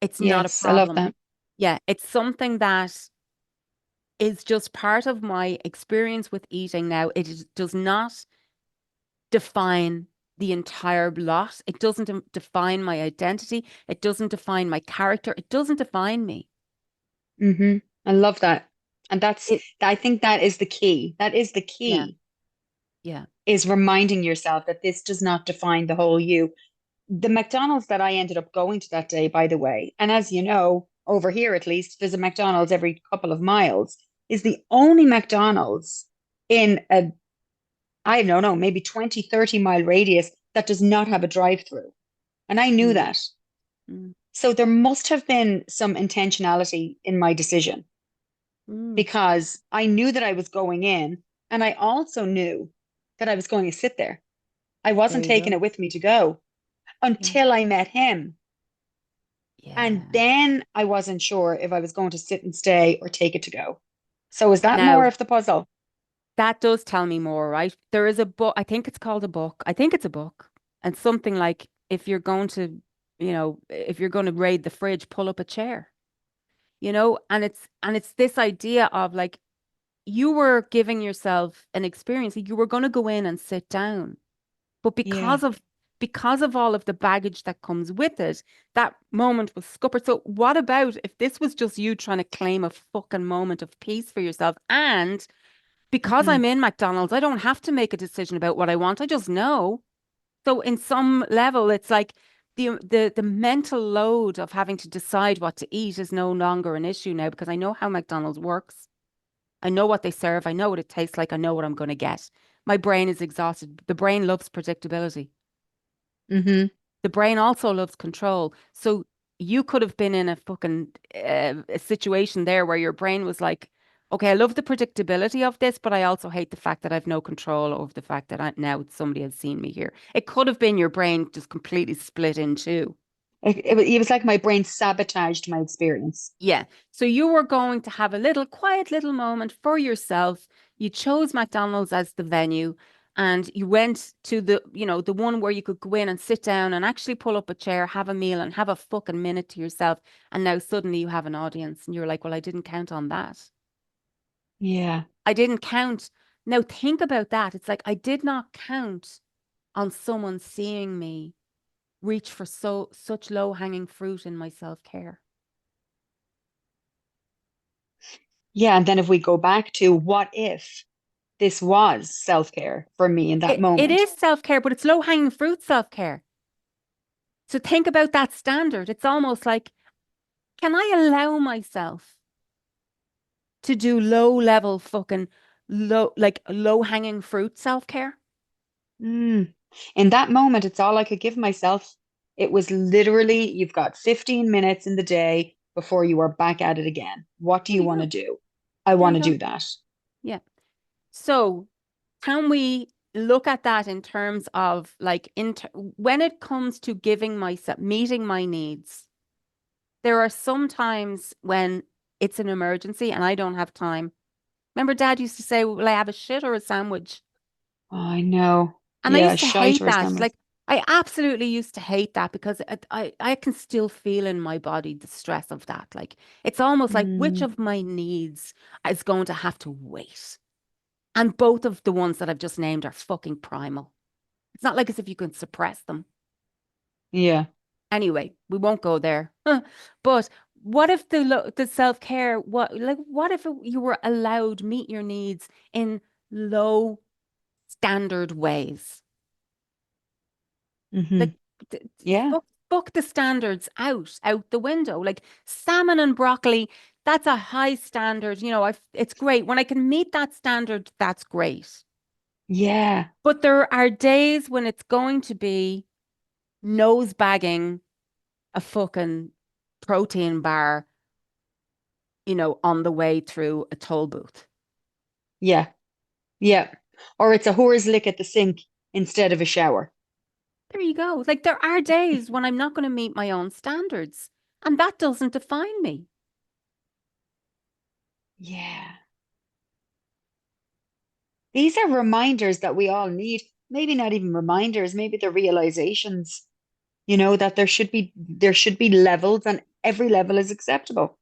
It's not a Yes, I love problem. that. Yeah, it's something that is just part of my experience with eating now. Does not define the entire lot. It doesn't define my identity. It doesn't define my character. It doesn't define me. Hmm. I love that. And It, I think that is the key. That is the yeah, key, yeah. is reminding yourself that this does not define the whole you. The McDonald's that I ended up going to that day, by the way, and as you know, over here at least, there's a McDonald's every couple of miles, is the only McDonald's in a, I don't know, maybe 20, 30 mile radius that does not have a drive-through. And I knew Mm, that. mm, So there must have been some intentionality in my decision, mm. because I knew that I was going in, and I also knew that I was going to sit there. I There wasn't you taking go. it with me to go Yeah. until I met him. And Yeah. then I wasn't sure if I was going to sit and stay or take it to go. So is that more Now, of the puzzle? that does tell me more, right? There is a book, I think it's called a book. I think it's a book. And something like if you're going to, if you're going to raid the fridge, pull up a chair, and it's this idea of like you were giving yourself an experience. You were going to go in and sit down. But Yeah. because of all of the baggage that comes with it, that moment was scuppered. So what about if this was just you trying to claim a fucking moment of peace for yourself? And because Hmm. I'm in McDonald's, I don't have to make a decision about what I want. I just know. So in some level, it's like the mental load of having to decide what to eat is no longer an issue now because I know how McDonald's works. I know what they serve. I know what it tastes like. I know what I'm going to get. My brain is exhausted. The brain loves predictability. Hmm. The brain also loves control. So you could have been in a fucking a situation there where your brain was like, okay, I love the predictability of this, but I also hate the fact that I've no control over the fact that now somebody has seen me here. It could have been your brain just completely split in two. It was like my brain sabotaged my experience. Yeah. So you were going to have a little quiet little moment for yourself. You chose McDonald's as the venue and you went to the one where you could go in and sit down and actually pull up a chair, have a meal and have a fucking minute to yourself. And now suddenly you have an audience and you're like, well, I didn't count on that. Yeah. I didn't count. Now think about that. It's like I did not count on someone seeing me reach for such low-hanging fruit in my self-care. Yeah. And then if we go back to what if this was self-care for me in that It moment? is self-care, but it's low-hanging fruit self-care. So think about that standard. It's almost like, can I allow myself to do low-level fucking low-hanging fruit self-care? Mm. In that moment, it's all I could give myself. It was literally, you've got 15 minutes in the day before you are back at it again. What do There you you want to go. do? I There want you to go. do that. Yeah. So can we look at that in terms of like when it comes to giving myself meeting my needs? There are some times when it's an emergency and I don't have time. Remember, Dad used to say, "Will I have a shit or a sandwich?" Oh, I know. And I Yeah, used to shite hate or that. sandwich. Like, I absolutely used to hate that because I can still feel in my body the stress of that. Like, it's almost like which Mm, of my needs is going to have to wait? And both of the ones that I've just named are fucking primal. It's not like as if you can suppress them. yeah. Anyway, we won't go there. But what if the self-care, what if you were allowed meet your needs in low standard ways? Hmm. Like th- th- Yeah. fuck, fuck the standards out the window. Like salmon and broccoli. that's a high standard. It's great. When I can meet that standard, that's great. Yeah. But there are days when it's going to be nose bagging a fucking protein bar, on the way through a toll booth. Yeah. Yeah. Or it's a whore's lick at the sink instead of a shower. There you go. Like there are days when I'm not going to meet my own standards, and that doesn't define me. Yeah. These are reminders that we all need. Maybe not even reminders, maybe the realizations, that there should be levels and every level is acceptable.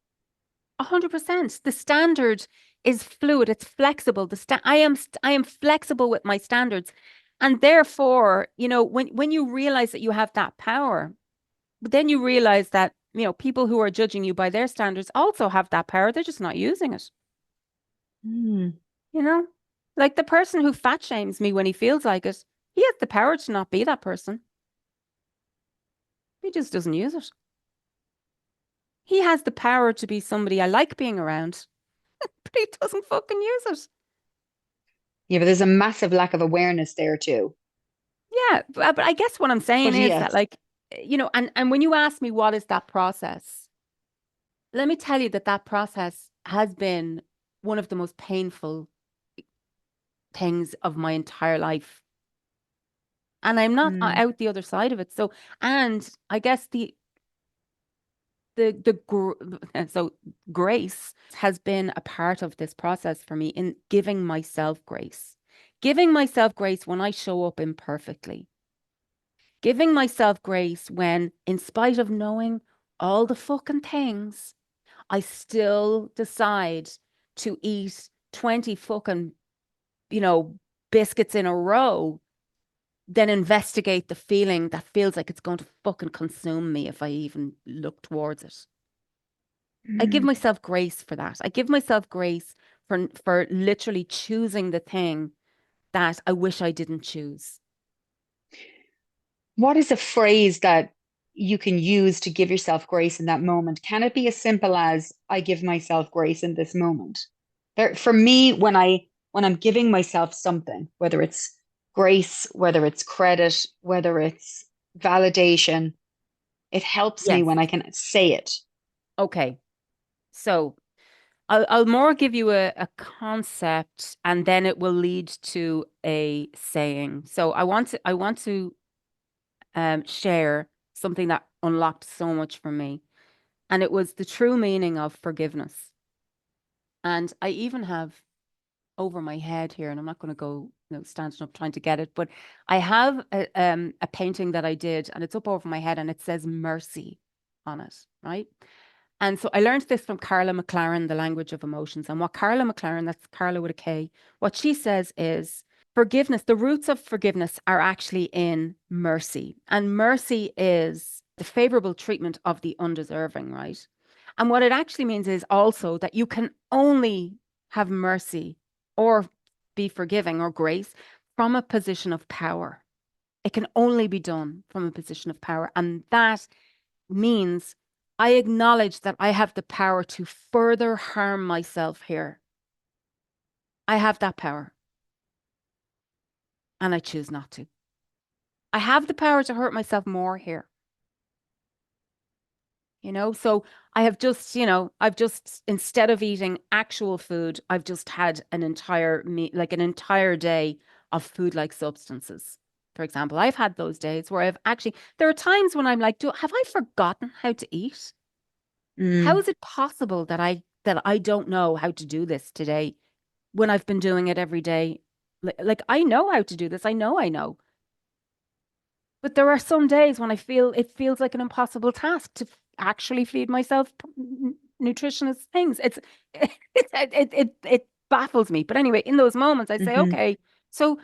100%. The standard is fluid. It's flexible. I am flexible with my standards. And therefore, when you realize that you have that power, but then you realize that, people who are judging you by their standards also have that power. They're just not using it. Hmm. You know, like the person who fat shames me when he feels like it, he has the power to not be that person. He just doesn't use it. He has the power to be somebody I like being around, but he doesn't fucking use it. Yeah, but there's a massive lack of awareness there too. Yeah, but I guess what I'm saying But is that, yes. like, and when you ask me what is that process, let me tell you that that process has been one of the most painful things of my entire life. And I'm not Hmm. out the other side of it. So, and I guess so grace has been a part of this process for me in giving myself grace. Giving myself grace when I show up imperfectly. Giving myself grace when, in spite of knowing all the fucking things, I still decide to eat 20 fucking, you know, biscuits in a row, then investigate the feeling that feels like it's going to fucking consume me if I even look towards it. I give Hmm. myself grace for that. I give myself grace for literally choosing the thing that I wish I didn't choose. What is a phrase that you can use to give yourself grace in that moment? Can it be as simple as I give myself grace in this moment? For me, when I'm giving myself something, whether it's grace, whether it's credit, whether it's validation, it helps me Yes. when I can say it. Okay. So I'll more give you a concept and then it will lead to a saying. So I want to share something that unlocked so much for me. And it was the true meaning of forgiveness. And I even have over my head here, and I'm not going to go, standing up trying to get it, but I have a painting that I did, and it's up over my head, and it says mercy on it, right? And so I learned this from Carla McLaren, The Language of Emotions. And what Carla McLaren, that's Carla with a K, what she says is forgiveness, the roots of forgiveness are actually in mercy. And mercy is the favorable treatment of the undeserving, right? And what it actually means is also that you can only have mercy or be forgiving or grace from a position of power. It can only be done from a position of power. And that means I acknowledge that I have the power to further harm myself here. I have that power and I choose not to. I have the power to hurt myself more here. So I've just, instead of eating actual food, I've just had an entire like an entire day of food-like substances. For example, I've had those days where there are times when I'm like, have I forgotten how to eat? How Mm. is it possible that I don't know how to do this today when I've been doing it every day? Like I know how to do this. I know. But there are some days when I feel it feels like an impossible task to actually feed myself nutritious things. It baffles me. But anyway, in those moments, I say, Hmm. okay, so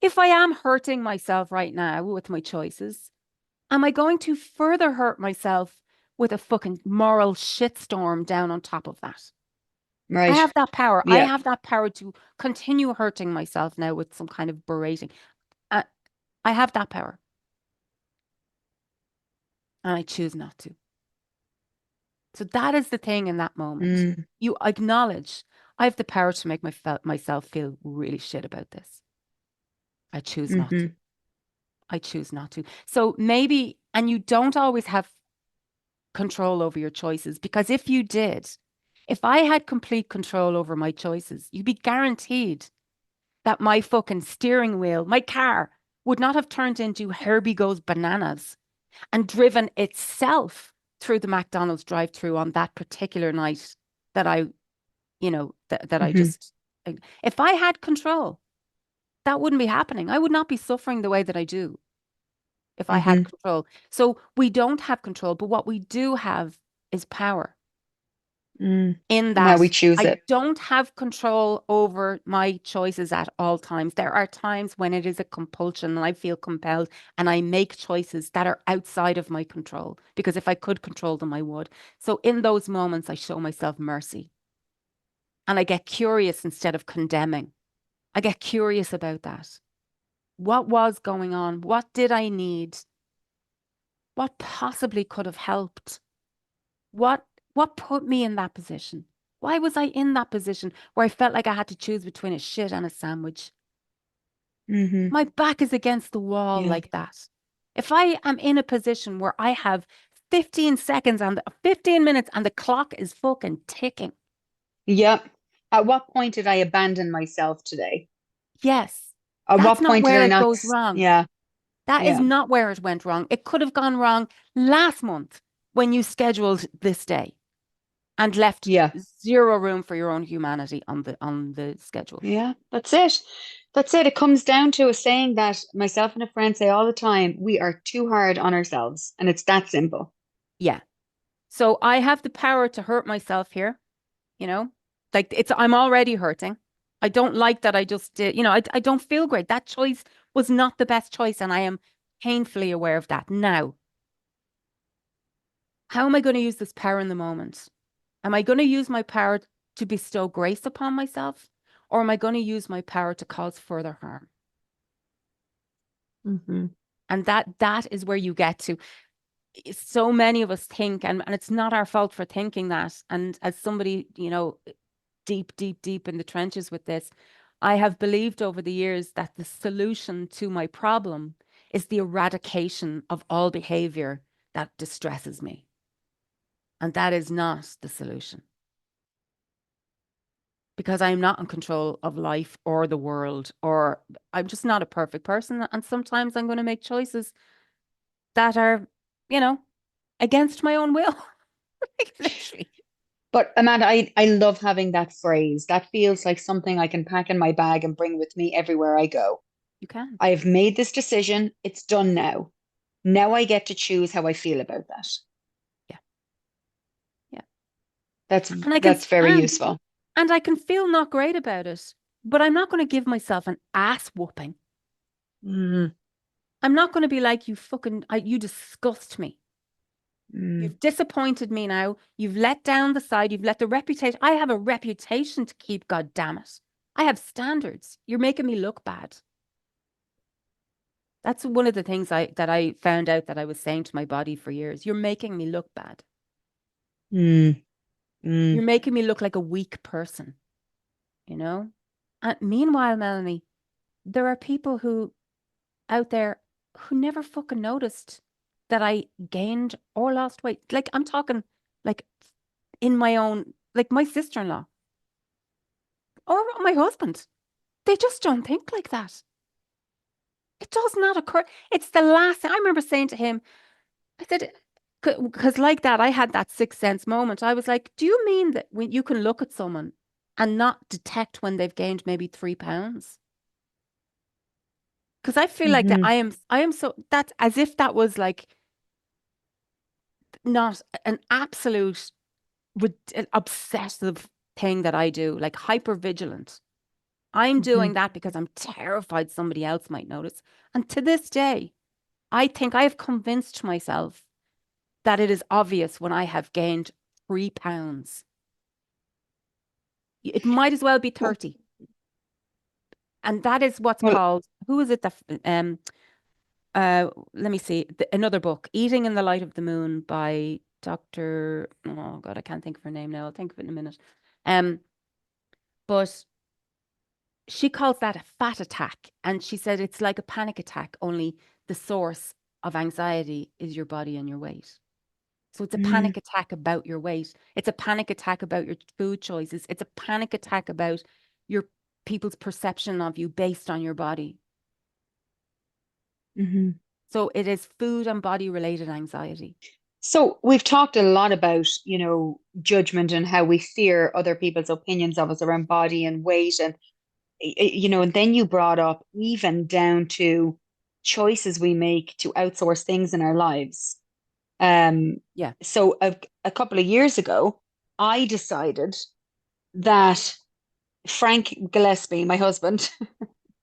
if I am hurting myself right now with my choices, am I going to further hurt myself with a fucking moral shitstorm down on top of that? I Right. have that power. I Yeah. have that power to continue hurting myself now with some kind of berating. Uh, I have that power, and I choose not to. So that is the thing in that moment. Mm, You acknowledge, I have the power to make myself feel really shit about this. I choose not to. hmm I choose not to. So maybe, and you don't always have control over your choices because if you did, if I had complete control over my choices, you'd be guaranteed that my fucking steering wheel, my car, would not have turned into Herbie Goes Bananas and driven itself through the McDonald's drive-through on that particular night that that I hmm just, if I had control, that wouldn't be happening. I would not be suffering the way that I do if I had hmm control. So we don't have control, but what we do have is power mm. in And how we that choose I it. don't have control over my choices at all times. There are times when it is a compulsion and I feel compelled and I make choices that are outside of my control because if I could control them, I would. So in those moments, I show myself mercy and I get curious instead of condemning. I get curious about that. What was going on? What did I need? What possibly could have helped? What what put me in that position? Why was I in that position where I felt like I had to choose between a shit and a sandwich? Hmm My back is against the wall Yeah. like that. If I am in a position where I have 15 seconds and 15 minutes and the clock is fucking ticking. Yep. At what point did I abandon myself today? Yes, At that's what not point did where I it not? goes wrong. Yeah. That is Yeah. not where it went wrong. It could have gone wrong last month when you scheduled this day and left Yeah. zero room for your own humanity on the schedule. Yeah. That's it. That's it. It comes down to a saying that myself and a friend say all the time, we are too hard on ourselves. And it's that simple. Yeah. So I have the power to hurt myself here, you know? Like I'm already hurting. I don't like that I just did, I don't feel great. That choice was not the best choice, and I am painfully aware of that. Now, how am I going to use this power in the moment? Am I going to use my power to bestow grace upon myself, or am I going to use my power to cause further harm? Hmm And that is where you get to. So many of us think, and it's not our fault for thinking that. And as somebody, deep, deep, deep in the trenches with this, I have believed over the years that the solution to my problem is the eradication of all behavior that distresses me. And that is not the solution because I'm not in control of life or the world, or I'm just not a perfect person. And sometimes I'm going to make choices that are, you know, against my own will. Like, literally, But Amanda, I love having that phrase. That feels like something I can pack in my bag and bring with me everywhere I go. you can. I've made this decision. It's done now. Now I get to choose how I feel about that. Yeah. Yeah. That's And I can, that's very useful. and I can feel not great about it, but I'm not going to give myself an ass whooping. Mm, I'm not going to be like, you fucking, you disgust me. mm, You've disappointed me now. You've let down the side. You've let the reputation. I have a reputation to keep, God damn it. I have standards. You're making me look bad. That's one of the things that I found out that I was saying to my body for years. You're making me look bad. mm, You're mm, making me look like a weak person, you know? And meanwhile, Melanie, there are people who out there who never fucking noticed that I gained or lost weight. Like I'm talking like in my own, like my sister-in-law or my husband. They just don't think like that. It does not occur. It's the last thing I remember saying to him. I said, because like that, I had that sixth sense moment. I was like, do you mean that when you can look at someone and not detect when they've gained maybe 3 pounds? Because I feel like that hmm I am so that's as if that was like not an absolute obsessive thing that I do, like hyper vigilant. I'm hmm doing that because I'm terrified somebody else might notice. And to this day, I think I have convinced myself that it is obvious when I have gained 3 pounds. It might as well be Well, 30. And that is what's well, called, who is it that, let me see, another book, Eating in the Light of the Moon by Dr. Oh God, I can't think of her name now. I'll think of it in a minute. Um, but she calls that a fat attack. And she said it's like a panic attack, only the source of anxiety is your body and your weight. So it's a Mm, panic attack about your weight. It's a panic attack about your food choices. It's a panic attack about your people's perception of you based on your body. mhm. So it is food and body related anxiety. So we've talked a lot about, judgment and how we fear other people's opinions of us around body and weight and and then you brought up even down to choices we make to outsource things in our lives. Um, Yeah. so a couple of years ago, I decided that Frank Gillespie, my husband,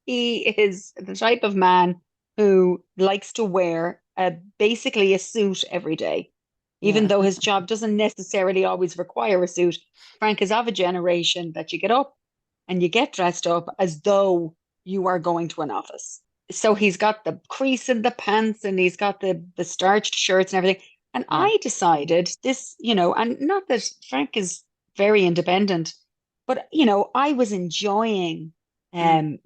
he is the type of man who likes to wear basically a suit every day, even Yeah. though his job doesn't necessarily always require a suit. Frank is of a generation that you get up and you get dressed up as though you are going to an office. So he's got the crease in the pants and he's got the starched shirts and everything. And Yeah. I decided this, and not that Frank is very independent, but I was enjoying Mm,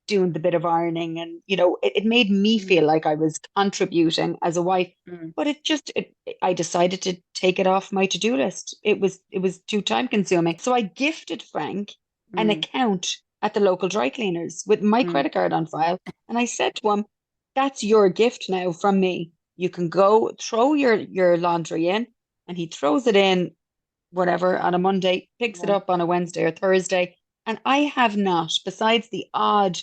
doing the bit of ironing and it made me mm, feel like I was contributing as a wife. mm, But I decided to take it off my to-do list. It was too time consuming. So I gifted Frank an mm, account at the local dry cleaners with my mm. credit card on file. And I said to him, that's your gift now from me. You can go throw your laundry in. And he throws it in, whatever, on a Monday, picks it Yeah. up on a Wednesday or Thursday. And I have not, besides the odd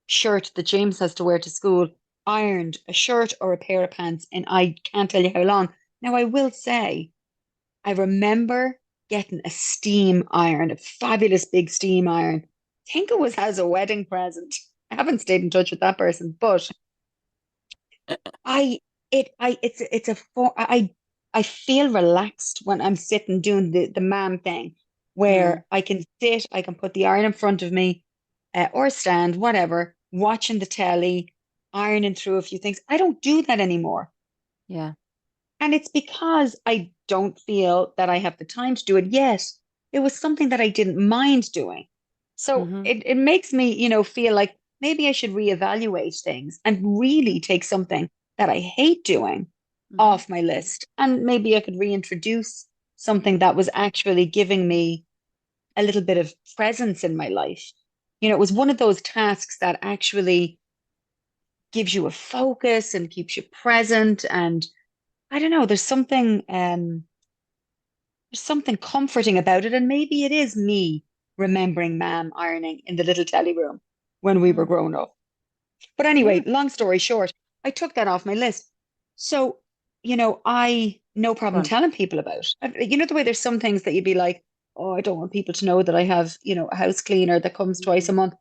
shirt that James has to wear to school, ironed a shirt or a pair of pants and I can't tell you how long. Now, I will say, I remember getting a steam iron, a fabulous big steam iron. I think it was as a wedding present. I haven't stayed in touch with that person, but I it's a for I feel relaxed when I'm sitting doing the man thing Mm, where I can sit, I can put the iron in front of me, or stand, whatever, watching the telly, ironing through a few things. I don't do that anymore. yeah. And it's because I don't feel that I have the time to do it yet. It was something that I didn't mind doing. So Hmm. it makes me, feel like maybe I should reevaluate things and really take something that I hate doing Hmm. off my list. And maybe I could reintroduce something that was actually giving me a little bit of presence in my life. It was one of those tasks that actually gives you a focus and keeps you present. And I don't know, there's something comforting about it. And maybe it is me remembering Mam ironing in the little telly room when we were Mm. grown up. But Yeah. anyway, long story short, I took that off my list. So, I no problem Fun. telling people about. The way there's some things that you'd be like, oh, I don't want people to know that I have, a house cleaner that comes twice Mm. a month.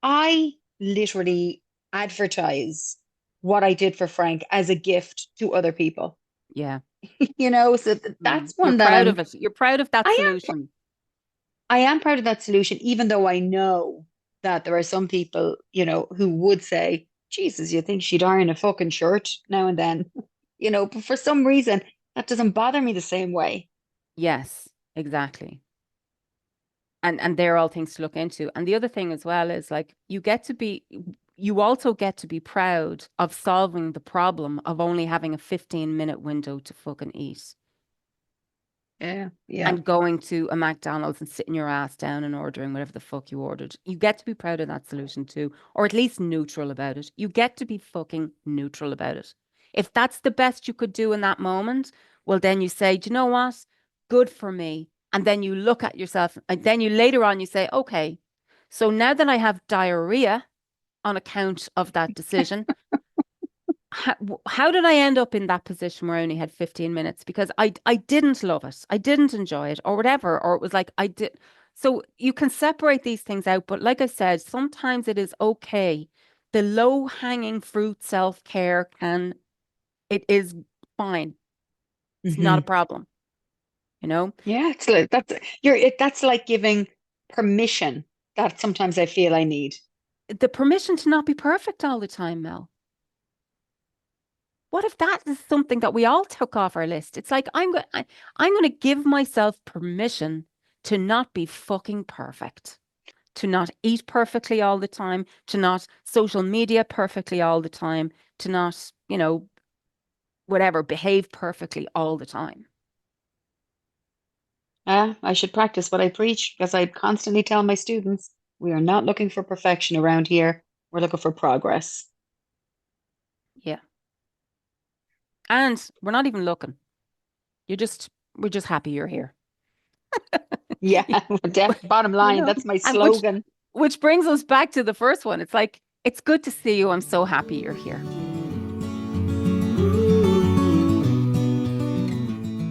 I literally advertise what I did for Frank as a gift to other people. Yeah. So Mm. that's You're one that proud of it. You're proud of that I am solution. I am proud of that solution, even though I know that there are some people, who would say, Jesus, you think she'd iron a fucking shirt now and then, but for some reason that doesn't bother me the same way. Yes, exactly. And they're all things to look into. And the other thing as well is like you also get to be proud of solving the problem of only having a 15-minute window to fucking eat. Yeah, yeah. And going to a McDonald's and sitting your ass down and ordering whatever the fuck you ordered. You get to be proud of that solution too, or at least neutral about it. You get to be fucking neutral about it. If that's the best you could do in that moment, well, then you say, do you know what? Good for me. And then you look at yourself, and then you later on you say, okay, so now that I have diarrhea on account of that decision, how did I end up in that position where I only had 15 minutes? Because I didn't love it. I didn't enjoy it or whatever. Or it was like I did. So you can separate these things out. But like I said, sometimes it is okay. The low hanging fruit self-care it is fine. It's not a Hmm. problem, you know? Yeah, that's like giving permission that sometimes I feel I need. The permission to not be perfect all the time, Mel. what if that is something that we all took off our list? It's like I'm going to give myself permission to not be fucking perfect, to not eat perfectly all the time, to not social media perfectly all the time, to not, whatever, behave perfectly all the time. I should practice what I preach because I constantly tell my students we are not looking for perfection around here. We're looking for progress. Yeah. And we're not even looking. We're just happy you're here. Yeah, bottom You line, know, that's my and slogan. which brings us back to the first one. It's like, it's good to see you. I'm so happy you're here.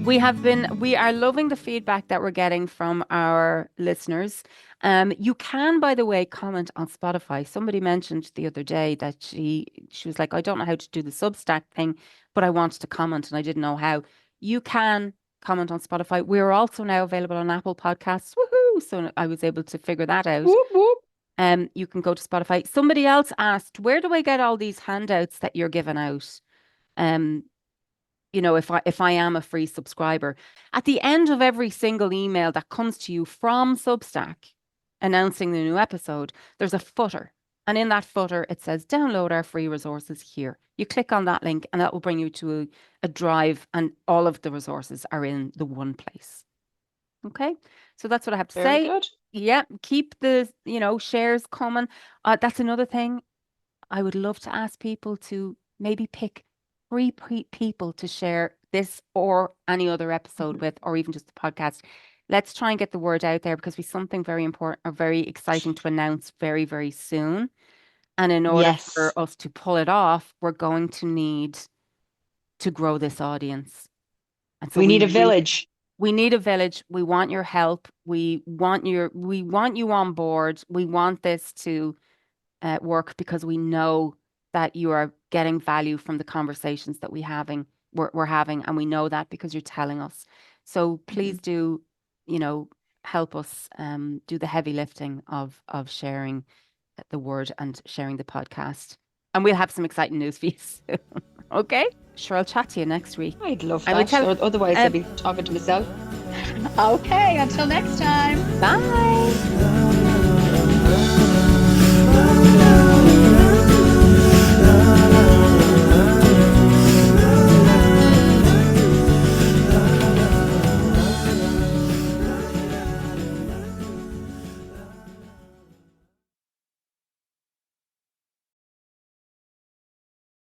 We are loving the feedback that we're getting from our listeners. You can, by the way, comment on Spotify. Somebody mentioned the other day that she was like, I don't know how to do the Substack thing, but I wanted to comment and I didn't know how. You can comment on Spotify. We're also now available on Apple Podcasts. Woohoo! So I was able to figure that out. Whoop, whoop. You can go to Spotify. Somebody else asked, where do I get all these handouts that you're giving out? Um, if I am a free subscriber, at the end of every single email that comes to you from Substack announcing the new episode, there's a footer. And in that footer, it says download our free resources here. You click on that link and that will bring you to a drive, and all of the resources are in the one place. Okay. So that's what I have to Very say. good. Yeah. Keep the, shares coming. That's another thing. I would love to ask people to maybe pick three people to share this or any other episode with, or even just the podcast. Let's try and get the word out there because we have something very important or very exciting to announce very, very soon. And in order Yes, for us to pull it off, we're going to need to grow this audience. And so we need a village. we need a village. We want your help. We want you on board. We want this to work because we know that you are getting value from the conversations that we're having, and we know that because you're telling us. So please Mhm. do, help us do the heavy lifting of sharing the word and sharing the podcast. And we'll have some exciting news for you soon. Okay? Sure, I'll chat to you next week. I'd love I will that. tell. Otherwise, I'd Um, be talking to myself. Okay, until next time. bye.